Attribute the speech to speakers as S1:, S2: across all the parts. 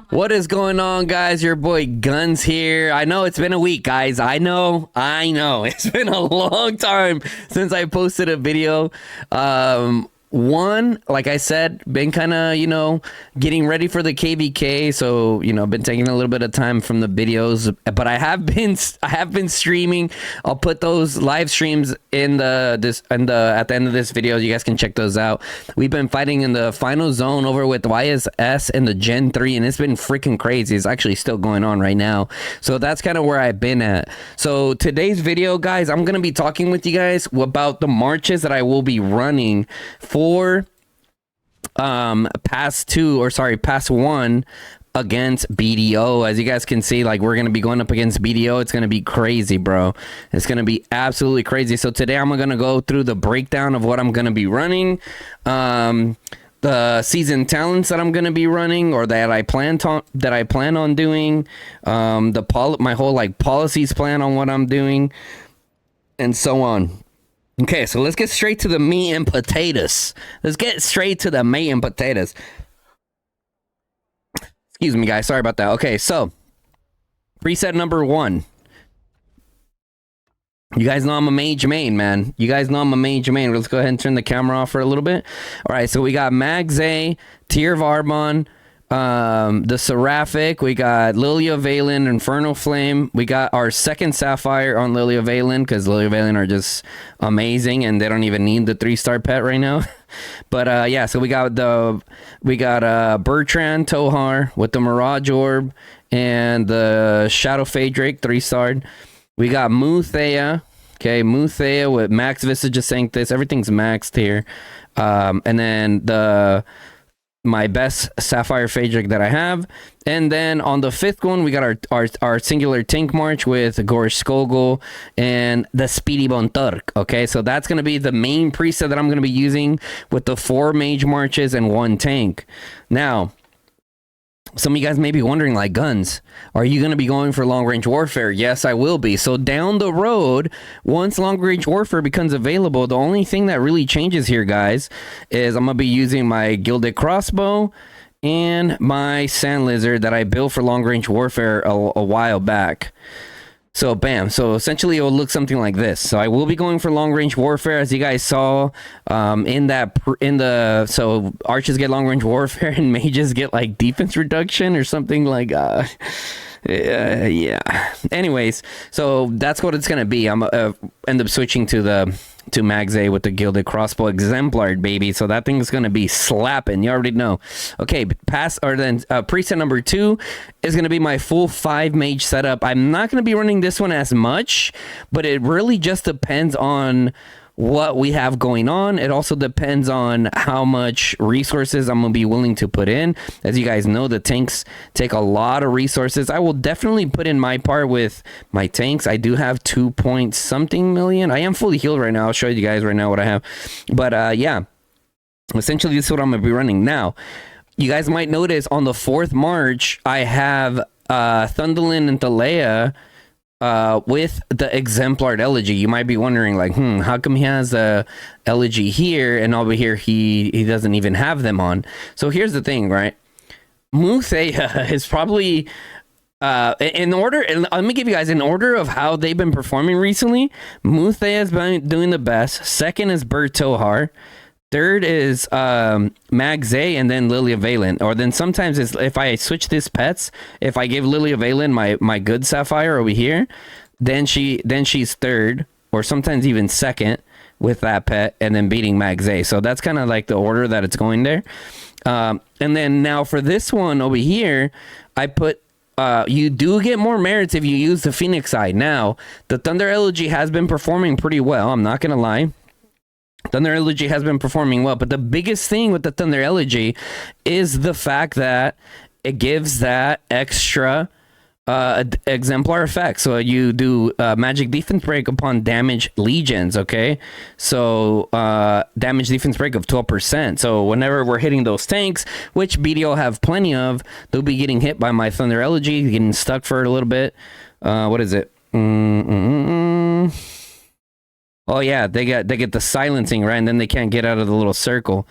S1: What is going on, guys? Your boy Guns here. I know it's been a week, guys. I know. It's been a long time since I posted a video. One, like I said, been kind of, getting ready for the KVK. So, been taking a little bit of time from the videos, but I have been streaming. I'll put those live streams at the end of this video. You guys can check those out. We've been fighting in the final zone over with YSS and the Gen 3, and it's been freaking crazy. It's actually still going on right now. So that's kind of where I've been at. So today's video, guys, I'm going to be talking with you guys about the marches that I will be running for pass one against BDO. As you guys can see, like, we're gonna be going up against BDO. It's gonna be crazy, bro. It's gonna be absolutely crazy. So today I'm gonna go through the breakdown of what I'm gonna be running, the season talents that I'm gonna be running, or that I plan on doing, my whole like policies plan on what I'm doing, and so on. Okay, so let's get straight to the meat and potatoes. Excuse me, guys. Sorry about that. Okay, so preset number 1. You guys know I'm a mage main, man. Let's go ahead and turn the camera off for a little bit. All right, so we got Mags A, Tear of Arbon, the Seraphic, we got Lilia Valen, Infernal Flame. We got our second Sapphire on Lilia Valen, because Lilia Valen are just amazing and they don't even need the 3-star pet right now. But yeah, so we got Bertrand Tohar with the Mirage Orb and the Shadow Phaedrake 3-starred. We got Muthea. Okay, Muthea with Max Visage of Sanctus. Everything's maxed here. And then my best Sapphire Phaedric that I have. And then on the 5th one, we got our singular Tank March with Gorish Skogul and the Speedy Bone Turk. Okay, so that's going to be the main preset that I'm going to be using with the 4 Mage Marches and 1 Tank. Now, some of you guys may be wondering, like, Guns, are you going to be going for long range warfare? Yes, I will be. So down the road, once long range warfare becomes available, the only thing that really changes here, guys, is I'm going to be using my Gilded Crossbow and my Sand Lizard that I built for long range warfare a while back. So bam, so essentially it will look something like this. So I will be going for long range warfare, as you guys saw so archers get long range warfare and mages get like defense reduction or something like yeah. Anyways, so that's what it's gonna be. I'm end up switching to Mags A with the Gilded Crossbow Exemplar, baby. So that thing's gonna be slapping. You already know. Okay, preset number 2 is gonna be my full 5 mage setup. I'm not gonna be running this one as much, but it really just depends on what we have going on. It also depends on how much resources I'm gonna be willing to put in. As you guys know, the tanks take a lot of resources. I will definitely put in my part with my tanks. I do have 2 point something million. I am fully healed right now. I'll show you guys right now what I have. But yeah, essentially this is what I'm gonna be running. Now, you guys might notice on the 4th March, I have Thunderlin and Thalea with the Exemplar Elegy. You might be wondering, like, how come he has a Elegy here and over here he doesn't even have them on? So here's the thing, right? Muthea is probably in order, and let me give you guys an order of how they've been performing recently. Muthea has been doing the best. Second is Bert Tohar. Third is Mags A, and then Lilia Valen. Or then sometimes if I switch these pets, if I give Lilia Valen my good Sapphire over here, then she's third, or sometimes even second with that pet, and then beating Mags A. So that's kind of like the order that it's going there. And then now for this one over here, I put you do get more merits if you use the Phoenix side. Now, the Thunder Elegy has been performing pretty well, I'm not gonna lie. Thunder Elegy has been performing well, but the biggest thing with the Thunder Elegy is the fact that it gives that extra exemplar effect. So you do magic defense break upon damage legions, okay? So damage defense break of 12%. So whenever we're hitting those tanks, which BDO have plenty of, they'll be getting hit by my Thunder Elegy, getting stuck for a little bit. What is it? Oh yeah, they get the silencing, right? And then they can't get out of the little circle.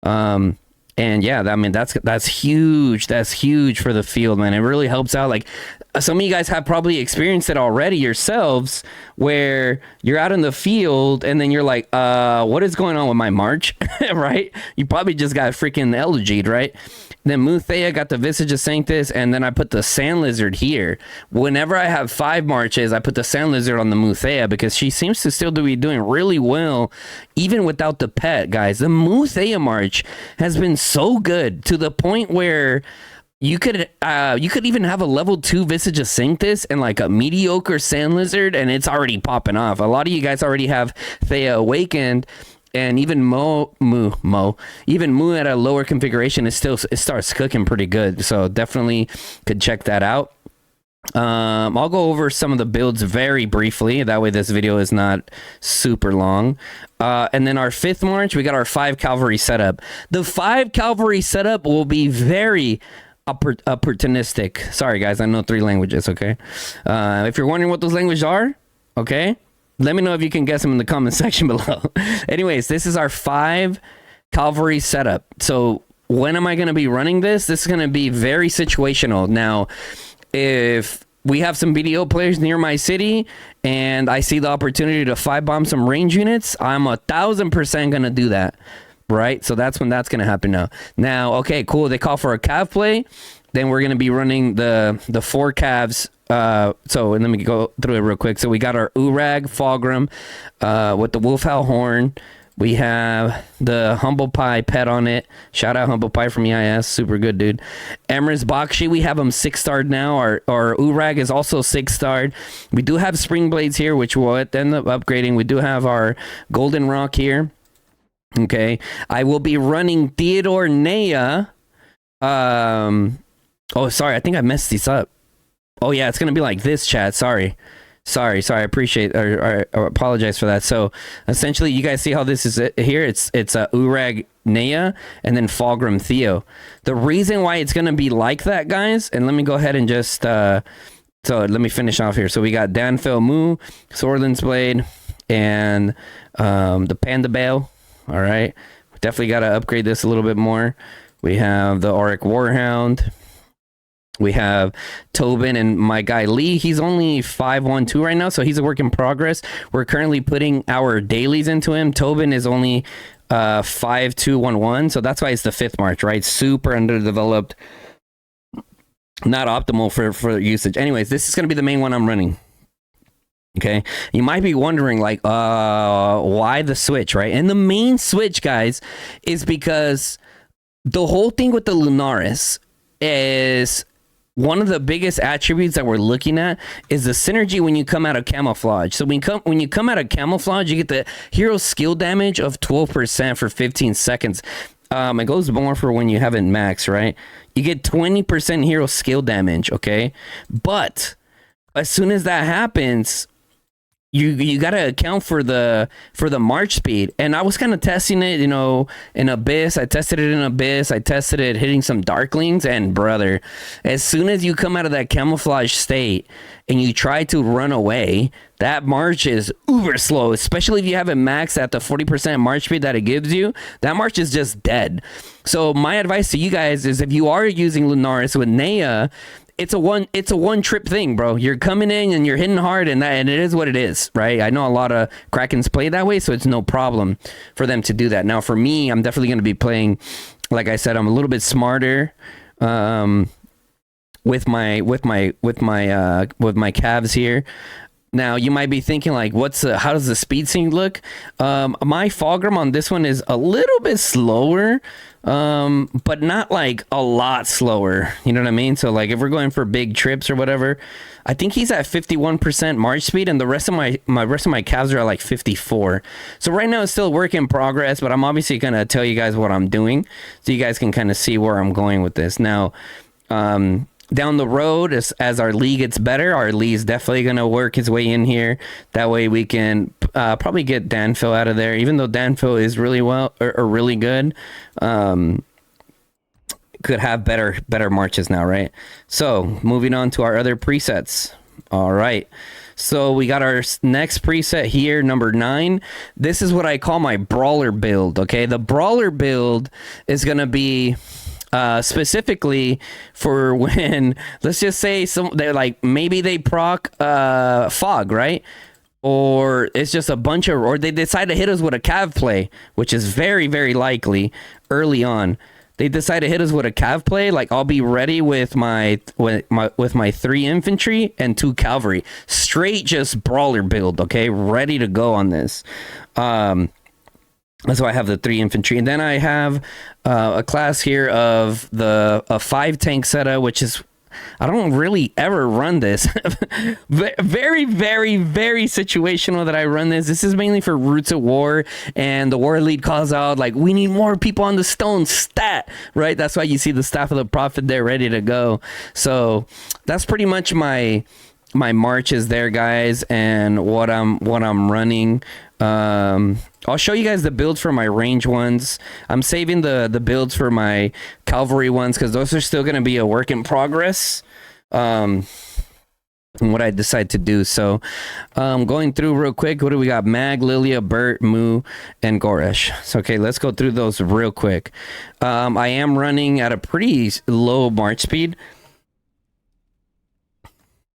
S1: And And yeah, I mean, that's huge. That's huge for the field, man. It really helps out. Like, some of you guys have probably experienced it already yourselves, where you're out in the field and then you're like, what is going on with my march? Right? You probably just got freaking elegied, right? Then Muthea got the Visage of Sanctus, and then I put the Sand Lizard here. Whenever I have 5 marches, I put the Sand Lizard on the Muthea because she seems to still be doing really well, even without the pet, guys. The Muthea march has been so good to the point where you could even have a level 2 Visage of Sanctus and like a mediocre Sand Lizard, and it's already popping off. A lot of you guys already have Thea Awakened. And even Mu at a lower configuration, it starts cooking pretty good. So definitely could check that out. I'll go over some of the builds very briefly. That way this video is not super long. And then our 5th march, we got our 5 cavalry setup. The 5 cavalry setup will be very opportunistic. Sorry guys, I know 3 languages, okay? If you're wondering what those languages are, okay? Let me know if you can guess them in the comment section below. Anyways, this is our 5 cavalry setup. So when am I going to be running this? This is going to be very situational. Now, if we have some BDO players near my city and I see the opportunity to 5-bomb some range units, I'm 1,000% going to do that. Right? So that's when that's going to happen now. Now, okay, cool. They call for a cav play. Then we're going to be running the 4 calves. So let me go through it real quick. So we got our Urag Fulgrim with the Wolfhowl Horn. We have the Humble Pie pet on it. Shout out Humble Pie from EIS. Super good, dude. Emrys Bakshi, we have him 6-starred now. Our Urag is also 6-starred. We do have Spring Blades here, which we'll end up upgrading. We do have our Golden Rock here. Okay. I will be running Theodore Nea. Oh, sorry. I think I messed these up. Oh, yeah. It's going to be like this, chat. Sorry. I appreciate or apologize for that. So essentially, you guys see how this is here? It's Urag Nea and then Fulgrim Theo. The reason why it's going to be like that, guys, and let me go ahead and just... so let me finish off here. So we got Danfell Mu, Swordland's Blade, and the Panda Bale. All right. Definitely got to upgrade this a little bit more. We have the Auric Warhound. We have Tobin and my guy Lee. He's only 512 right now, so he's a work in progress. We're currently putting our dailies into him. Tobin is only 5211, so that's why it's the 5th march, right? Super underdeveloped. Not optimal for usage. Anyways, this is going to be the main one I'm running. Okay, you might be wondering like why the switch, right? And the main switch, guys, is because the whole thing with the Lunaris is one of the biggest attributes that we're looking at is the synergy when you come out of camouflage. So when you come out of camouflage, you get the hero skill damage of 12% for 15 seconds. It goes more for when you haven't maxed, right? You get 20% hero skill damage, okay? But as soon as that happens, you got to account for the march speed. And I was kind of testing it, in Abyss. I tested it in Abyss. I tested it hitting some Darklings, and brother, as soon as you come out of that camouflage state and you try to run away, that march is uber slow, especially if you haven't maxed at the 40% march speed that it gives you. That march is just dead. So my advice to you guys is, if you are using Lunaris with Nea, it's a one trip thing, bro. You're coming in and you're hitting hard, and it is what it is, right? I know a lot of Krakens play that way, so it's no problem for them to do that. Now, for me, I'm definitely going to be playing, like I said, I'm a little bit smarter with my calves here. Now, you might be thinking, like, how does the speed sync look? My Fulgrim on this one is a little bit slower, but not like a lot slower. You know what I mean? So, like, if we're going for big trips or whatever, I think he's at 51% march speed, and the rest of my calves are at like 54. So right now it's still a work in progress, but I'm obviously gonna tell you guys what I'm doing, so you guys can kind of see where I'm going with this. Now, down the road, as our Lee gets better, our Lee's definitely going to work his way in here. That way we can probably get Danfell out of there. Even though Danfell is really well or really good, could have better marches now, right? So moving on to our other presets. All right. So we got our next preset here, number 9. This is what I call my brawler build. Okay, the brawler build is gonna be specifically for when, let's just say they're like, maybe they proc fog, right? Or it's just a bunch of, or they decide to hit us with a cav play, which is very, very likely early on. They decide to hit us with a cav play, like I'll be ready with my 3 infantry and 2 cavalry, straight just brawler build, okay, ready to go on this. That's why I have the 3 infantry, and then I have a class here of a 5 tank setup, which is, I don't really ever run this. Very, very, very situational that I run this. This is mainly for Roots of War, and the war lead calls out, like, we need more people on the stone stat, right? That's why you see the Staff of the Prophet there ready to go. So that's pretty much my marches there, guys, and what I'm running. I'll show you guys the builds for my range ones. I'm saving the builds for my cavalry ones because those are still going to be a work in progress. What I decide to do. So going through real quick, what do we got? Mag, Lilia, Bert, Moo, and Goresh. So okay, let's go through those real quick. I am running at a pretty low march speed.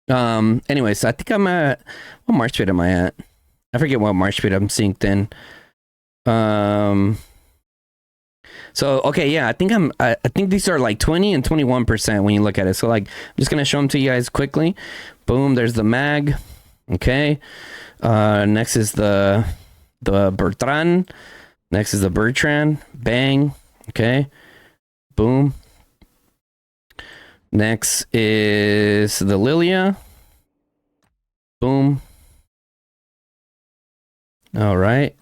S1: Anyways, I think I'm at, what march speed am I at? I forget what march speed I'm synced in. So okay, yeah, I think these are like 20 and 21% when you look at it. So like, I'm just gonna show them to you guys quickly. Boom, there's the mag. Okay. Next is the Bertrand. Next is the Bertrand. Bang. Okay. Boom. Next is the Lilia. Boom. All right.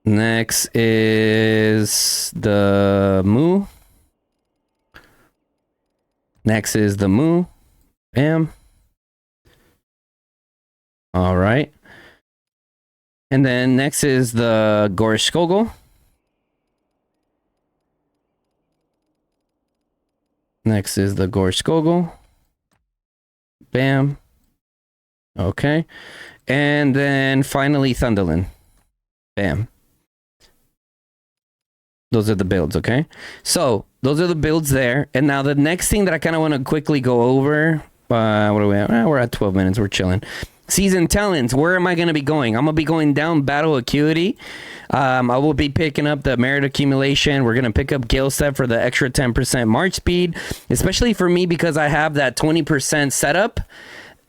S1: Next is the Moo. Next is the Moo. Bam. All right. And then next is the Gorishkogel. Next is the Gorishkogel. Bam. Okay. And then finally Thunderlin. Bam. Those are the builds, okay? So those are the builds there. And now the next thing that I kind of want to quickly go over, what are we at? We're at 12 minutes. We're chilling. Season talents. Where am I going to be going? I'm going to be going down battle acuity. I will be picking up the merit accumulation. We're going to pick up Gale Step for the extra 10% march speed, especially for me because I have that 20% setup.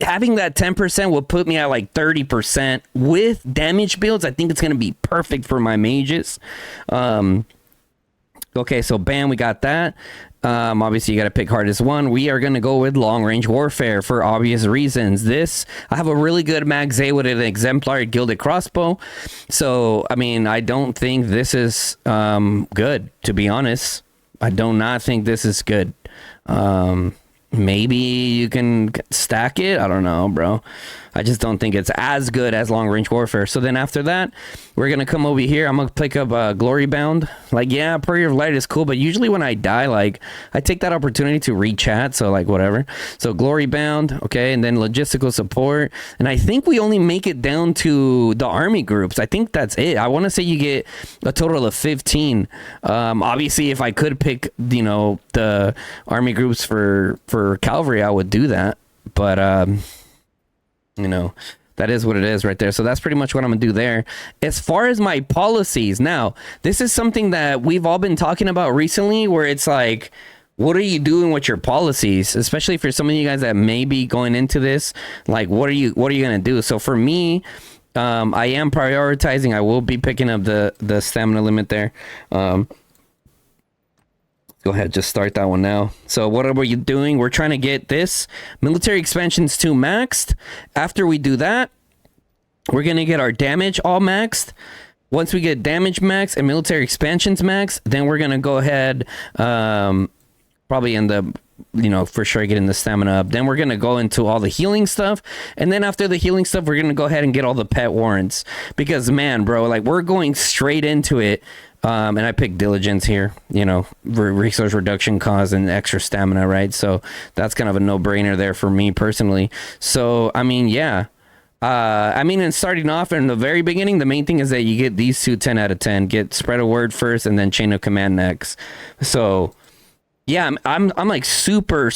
S1: Having that 10% will put me at like 30% with damage builds. I think it's going to be perfect for my mages. Okay, so bam, we got that. Obviously, you got to pick hardest one. We are going to go with long range warfare for obvious reasons. I have a really good Mag Zay with an exemplary gilded crossbow. So, I mean, I don't think this is good, to be honest. I do not think this is good. Maybe you can stack it. I don't know, bro. I just don't think it's as good as long range warfare. So then after that, we're going to come over here. I'm going to pick up Glory Bound. Like, yeah, Prayer of Light is cool, but usually when I die, like, I take that opportunity to re-chat. So, like, whatever. So Glory Bound, okay, and then logistical support. And I think we only make it down to the army groups. I think that's it. I want to say you get a total of 15. Obviously, if I could pick, you know, the army groups for cavalry, I would do that. But, you know, that is what it is right there. So that's pretty much what I'm gonna do there. As far as my policies, now, this is something that we've all been talking about recently, where it's like, what are you doing with your policies? Especially for some of you guys that may be going into this, like, what are you gonna do? So for me, I am prioritizing. I will be picking up the stamina limit there. Go ahead, just start that one now. So what are we doing? We're trying to get this military expansions 2 maxed. After we do that, we're going to get our damage all maxed. Once we get damage maxed and military expansions maxed, then we're going to go ahead, probably in the for sure getting the stamina up. Then we're gonna go into all the healing stuff, and then after the healing stuff, we're gonna go ahead and get all the pet warrants, because man, bro, like we're going straight into it. And I picked diligence here, resource reduction cost and extra stamina, right? So that's kind of a no-brainer there for me personally. So I mean, yeah. And starting off in the very beginning, the main thing is that you get these two 10 out of 10. Get spread of word first, and then chain of command next. So yeah, I'm like super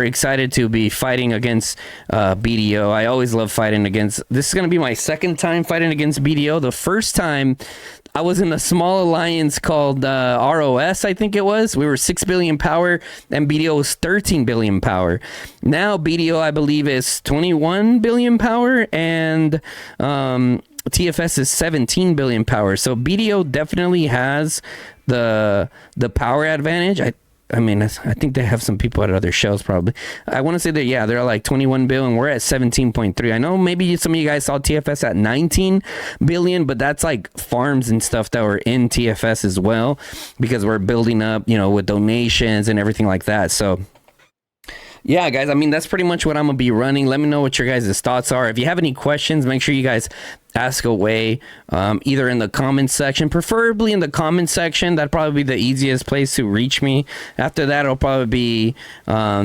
S1: excited to be fighting against BDO. I always love fighting against. This is gonna be my second time fighting against BDO. The first time I was in a small alliance called ROS, I think it was. We were 6 billion power, and BDO was 13 billion power. Now BDO, I believe, is 21 billion power, and TFS is 17 billion power. So BDO definitely has the power advantage. I mean, I think they have some people at other shows probably. I want to say that, yeah, they're like 21 billion. We're at 17.3. I know maybe some of you guys saw TFS at 19 billion, but that's like farms and stuff that were in TFS as well, because we're building up, with donations and everything like that. So yeah, guys, I mean, that's pretty much what I'm going to be running. Let me know what your guys' thoughts are. If you have any questions, make sure you guys ask away, either in the comments section, preferably in the comments section. That'd probably be the easiest place to reach me. After that, it'll probably be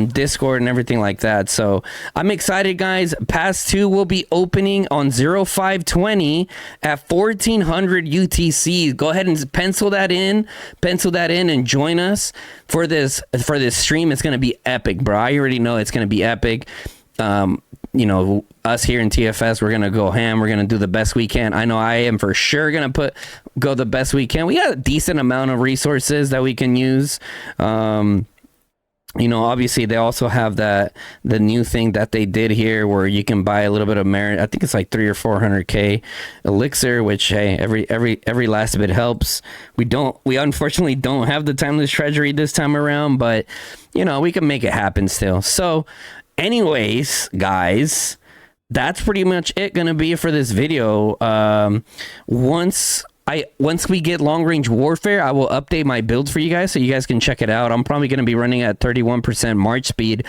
S1: Discord and everything like that. So I'm excited, guys. Pass 2 will be opening on 0520 at 1400 UTC. Go ahead and pencil that in and join us for this stream. It's going to be epic, bro. I already know it's going to be epic. Us here in TFS, we're gonna go ham. We're gonna do the best we can. I know I am for sure gonna go the best we can. We got a decent amount of resources that we can use. Obviously they also have the new thing that they did here where you can buy a little bit of merit. I think it's like 300 or 400k elixir, which, hey, every last bit helps. We unfortunately don't have the timeless treasury this time around, but we can make it happen still. So anyways, guys, that's pretty much it gonna be for this video. Once we get long range warfare, I will update my build for you guys so you guys can check it out. I'm probably gonna be running at 31% march speed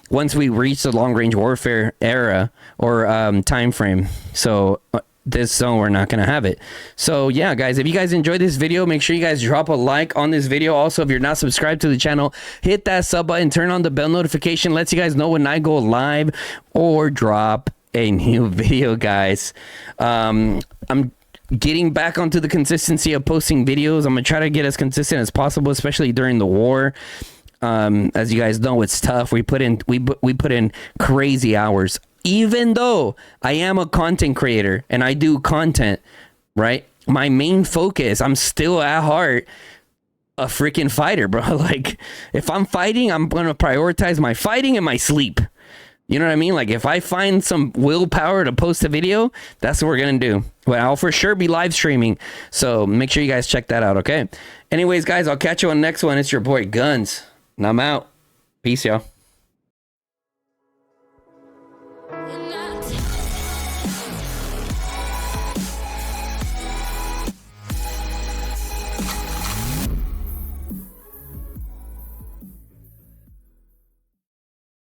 S1: once we reach the long range warfare era or time frame. So this zone, we're not gonna have it. So yeah, guys, if you guys enjoyed this video, make sure you guys drop a like on this video. Also, if you're not subscribed to the channel, hit that sub button, turn on the bell notification, lets you guys know when I go live or drop a new video, guys. I'm getting back onto the consistency of posting videos. I'm gonna try to get as consistent as possible, especially during the war. As you guys know, it's tough. We put in crazy hours. Even though I am a content creator and I do content, right? My main focus, I'm still at heart a freaking fighter, bro. Like, if I'm fighting, I'm going to prioritize my fighting and my sleep. You know what I mean? Like, if I find some willpower to post a video, that's what we're going to do. But I'll for sure be live streaming. So make sure you guys check that out, okay? Anyways, guys, I'll catch you on the next one. It's your boy Guns, and I'm out. Peace, y'all.